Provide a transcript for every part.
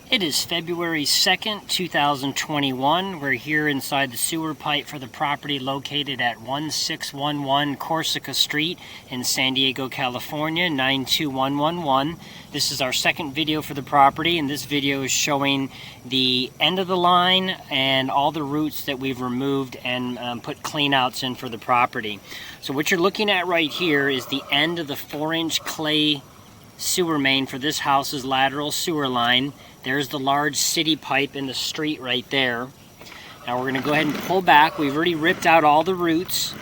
It is February 2nd, 2021. We're here inside the sewer pipe for the property located at 1611 Corsica Street in San Diego, California, 92111. This is our second video for the property, and this video is showing the end of the line and all the roots that we've removed and put clean outs in for the property. So what you're looking at right here is the end of the 4-inch clay sewer main for this house's lateral sewer line. There's the large city pipe in the street right there. Now we're going to go ahead and pull back. We've already ripped out all the roots.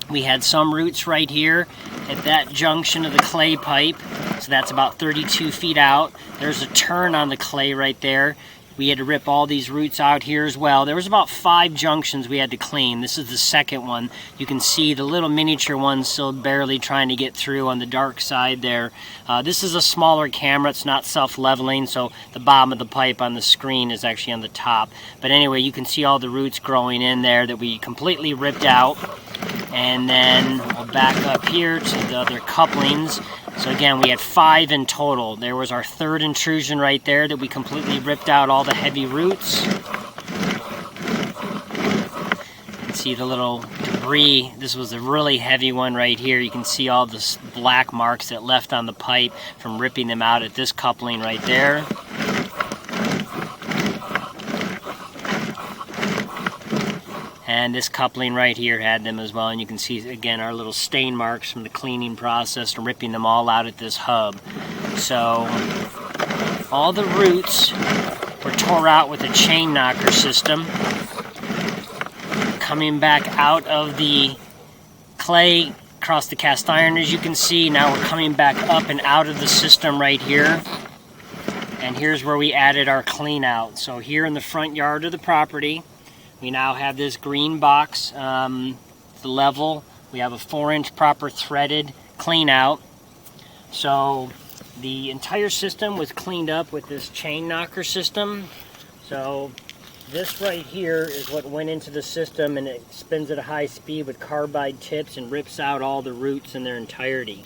We had some roots right here at that junction of the clay pipe, so that's about 32 feet out. There's a turn on the clay right there. We had to rip all these roots out here as well. There was about 5 junctions we had to clean. This is the second one. You can see the little miniature one still barely trying to get through on the dark side there. This is a smaller camera. It's not self-leveling, so the bottom of the pipe on the screen is actually on the top. But anyway, you can see all the roots growing in there that we completely ripped out. And then we'll back up here to the other couplings. So again, we had 5 in total. There was our third intrusion right there that we completely ripped out all the heavy roots. You can see the little debris. This was a really heavy one right here. You can see all the black marks that left on the pipe from ripping them out at this coupling right there. And this coupling right here had them as well, and you can see again our little stain marks from the cleaning process and ripping them all out at this hub. So all the roots were tore out with a chain knocker system. Coming back out of the clay across the cast iron, as you can see. Now we're coming back up and out of the system right here. And here's where we added our clean out. So here in the front yard of the property, we now have this green box, the level. We have a 4-inch proper threaded clean out. So the entire system was cleaned up with this chain knocker system. So this right here is what went into the system, and it spins at a high speed with carbide tips and rips out all the roots in their entirety.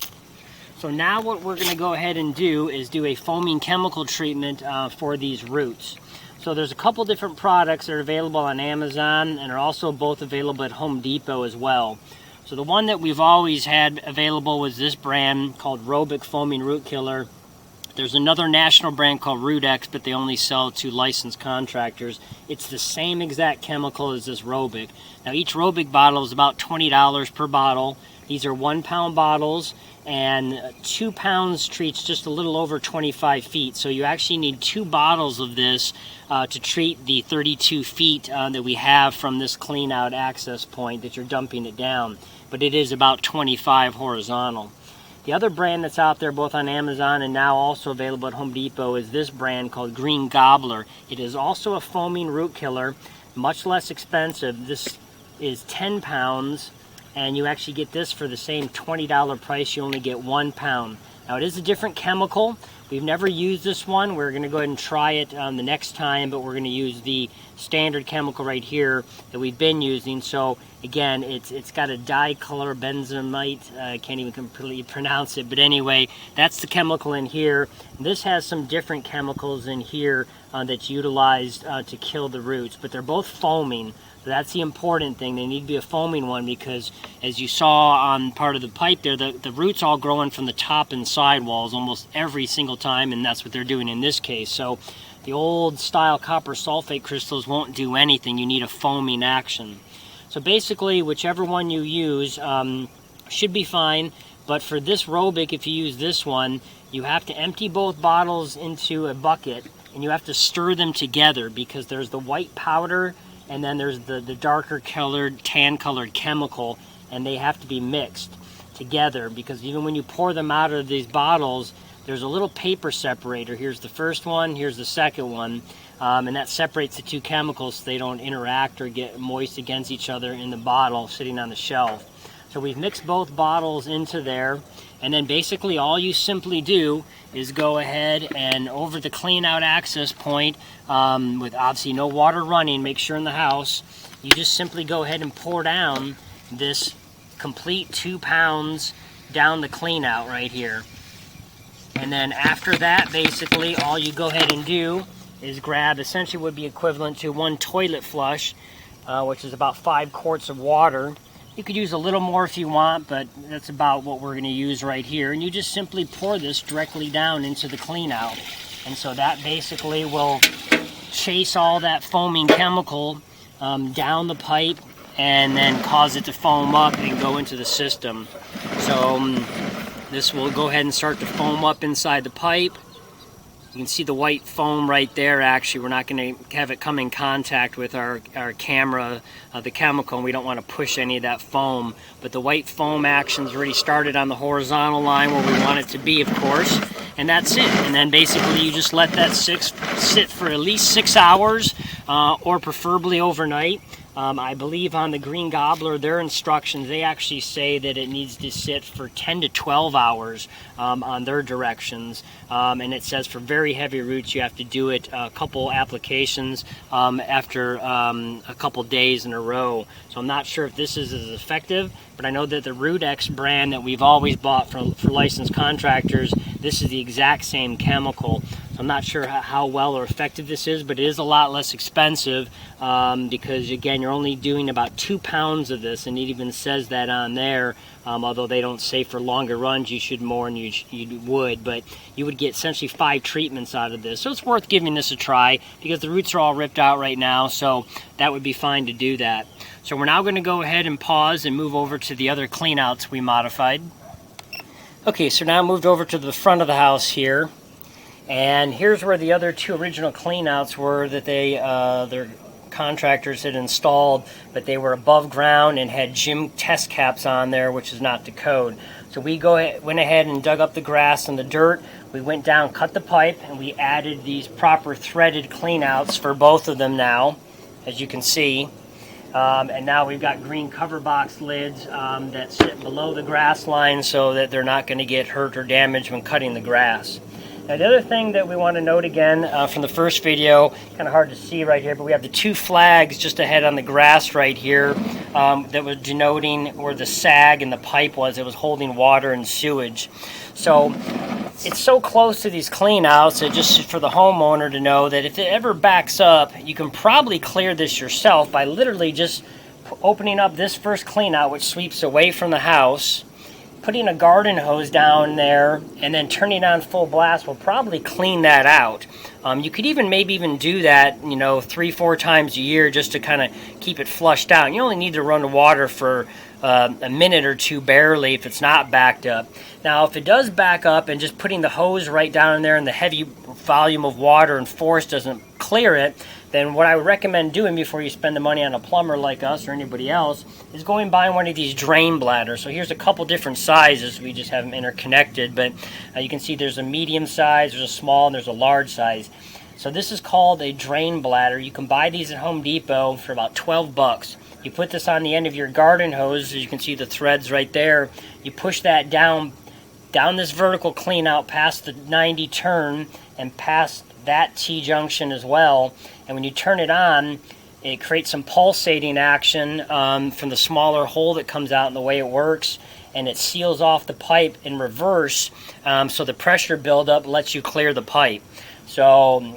So now what we're going to go ahead and do is do a foaming chemical treatment for these roots. So there's a couple different products that are available on Amazon and are also both available at Home Depot as well. So the one that we've always had available was this brand called Robic Foaming Root Killer. There's another national brand called Rudex, but they only sell to licensed contractors. It's the same exact chemical as this Robic. Now each Robic bottle is about $20 per bottle. These are 1-pound bottles, and 2 pounds treats just a little over 25 feet. So you actually need 2 bottles of this to treat the 32 feet that we have from this clean out access point that you're dumping it down. But it is about 25 horizontal. The other brand that's out there both on Amazon and now also available at Home Depot is this brand called Green Gobbler. It is also a foaming root killer, much less expensive. This is 10 pounds. And you actually get this for the same $20 price. You only get 1 pound. Now it is a different chemical. We've never used this one. We're going to go ahead and try it the next time, but we're going to use the standard chemical right here that we've been using. So again, it's got a dichlorobenzamide. I can't even completely pronounce it, but anyway, that's the chemical in here. This has some different chemicals in here that's utilized to kill the roots, but they're both foaming. So that's the important thing. They need to be a foaming one because, as you saw on part of the pipe there, the roots all growing from the top and side walls almost every single time, and that's what they're doing in this case. So the old style copper sulfate crystals won't do anything. You need a foaming action. So basically, whichever one you use should be fine. But for this Robic, if you use this one, you have to empty both bottles into a bucket, and you have to stir them together because there's the white powder and then there's the darker colored, tan colored chemical, and they have to be mixed together because even when you pour them out of these bottles, there's a little paper separator. Here's the first one, here's the second one, and that separates the 2 chemicals so they don't interact or get moist against each other in the bottle sitting on the shelf. So we've mixed both bottles into there, and then basically all you simply do is go ahead and over the clean out access point with obviously no water running, make sure in the house, you just simply go ahead and pour down this complete 2 pounds down the clean out right here. And then after that, basically, all you go ahead and do is grab essentially would be equivalent to 1 toilet flush, which is about 5 quarts of water. You could use a little more if you want, but that's about what we're going to use right here. And you just simply pour this directly down into the clean out. And so that basically will chase all that foaming chemical down the pipe and then cause it to foam up and go into the system. So this will go ahead and start to foam up inside the pipe. You can see the white foam right there. Actually, we're not going to have it come in contact with our camera, the chemical, and we don't want to push any of that foam. But the white foam action's already started on the horizontal line where we want it to be, of course. And that's it. And then basically you just let that sit for at least 6 hours, or preferably overnight. I believe on the Green Gobbler, their instructions, they actually say that it needs to sit for 10 to 12 hours on their directions. And it says for very heavy roots, you have to do it a couple applications after a couple days in a row. So I'm not sure if this is as effective, but I know that the Root-X brand that we've always bought for licensed contractors, this is the exact same chemical. So I'm not sure how well or effective this is, but it is a lot less expensive because, again, you're only doing about 2 pounds of this, and it even says that on there, although they don't say for longer runs you should more than you would, but you would get essentially 5 treatments out of this. So it's worth giving this a try because the roots are all ripped out right now, so that would be fine to do that. So we're now going to go ahead and pause and move over to the other cleanouts we modified. Okay, so now moved over to the front of the house here. And here's where the other 2 original cleanouts were that their contractors had installed, but they were above ground and had gym test caps on there, which is not the code. So we went ahead and dug up the grass and the dirt. We went down, cut the pipe, and we added these proper threaded cleanouts for both of them now, as you can see. And now we've got green cover box lids that sit below the grass line so that they're not going to get hurt or damaged when cutting the grass. Now the other thing that we want to note again from the first video, kind of hard to see right here, but we have the 2 flags just ahead on the grass right here that was denoting where the sag in the pipe was. It was holding water and sewage. So it's so close to these cleanouts that just for the homeowner to know that if it ever backs up, you can probably clear this yourself by literally just opening up this first cleanout, which sweeps away from the house, putting a garden hose down there, and then turning on full blast will probably clean that out. You could maybe even do that, 3-4 times a year just to kind of keep it flushed out. You only need to run the water for a minute or 2 barely if it's not backed up. Now, if it does back up and just putting the hose right down in there and the heavy volume of water and force doesn't clear it, then what I would recommend doing before you spend the money on a plumber like us or anybody else is going by one of these drain bladders. So here's a couple different sizes. We just have them interconnected, but you can see there's a medium size, there's a small, and there's a large size. So this is called a drain bladder. You can buy these at Home Depot for about 12 bucks. You put this on the end of your garden hose, as you can see the threads right there. You push that down this vertical clean out past the 90 turn and past that T-junction as well. And when you turn it on, it creates some pulsating action from the smaller hole that comes out, and the way it works, and it seals off the pipe in reverse, so the pressure buildup lets you clear the pipe. So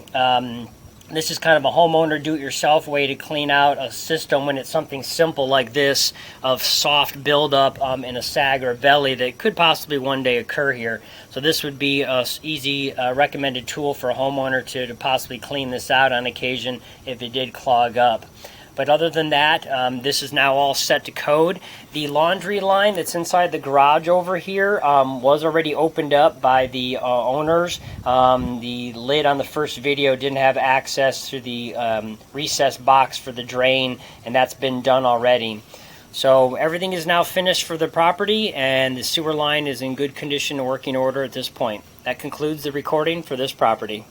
this is kind of a homeowner do-it-yourself way to clean out a system when it's something simple like this of soft buildup in a sag or a belly that could possibly one day occur here. So this would be an easy recommended tool for a homeowner to possibly clean this out on occasion if it did clog up. But other than that, this is now all set to code. The laundry line that's inside the garage over here was already opened up by the owners. The lid on the first video didn't have access to the recessed box for the drain, and that's been done already. So everything is now finished for the property, and the sewer line is in good condition and working order at this point. That concludes the recording for this property.